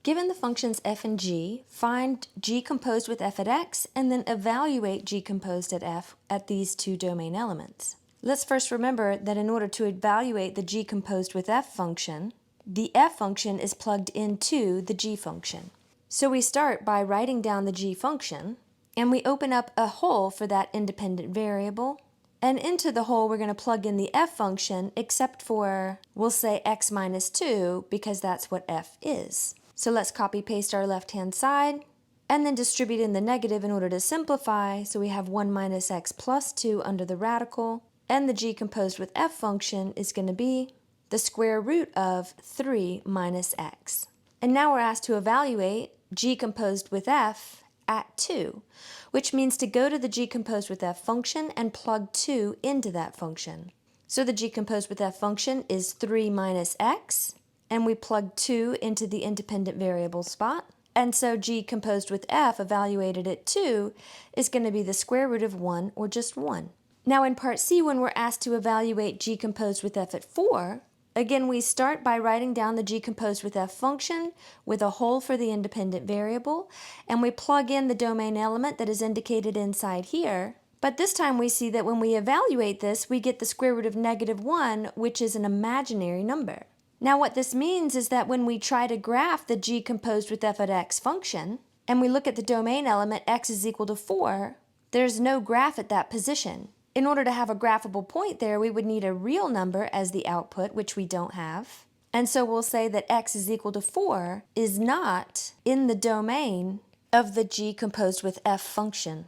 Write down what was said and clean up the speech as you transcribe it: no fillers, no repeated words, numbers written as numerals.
Given the functions f and g, find g composed with f at x and then evaluate g composed at f at these two domain elements. Let's first remember that in order to evaluate the g composed with f function, the f function is plugged into the g function. So we start by writing down the g function, and we open up a hole for that independent variable, and into the hole we're going to plug in the f function except for, we'll say x minus 2 because that's what f is. So let's copy paste our left hand side and then distribute in the negative in order to simplify, so we have 1 minus x plus 2 under the radical, and the g composed with f function is going to be the square root of 3 minus x. And now we're asked to evaluate g composed with f at 2, which means to go to the g composed with f function and plug 2 into that function. So the g composed with f function is 3 minus x, and we plug 2 into the independent variable spot. And so g composed with f evaluated at 2 is going to be the square root of 1, or just 1. Now in part C, when we're asked to evaluate g composed with f at 4, again we start by writing down the g composed with f function with a hole for the independent variable, and we plug in the domain element that is indicated inside here. But this time we see that when we evaluate this, we get the square root of -1, which is an imaginary number. Now what this means is that when we try to graph the g composed with f at x function, and we look at the domain element x is equal to 4, there's no graph at that position. In order to have a graphable point there, we would need a real number as the output, which we don't have. And so we'll say that x is equal to 4 is not in the domain of the g composed with f function.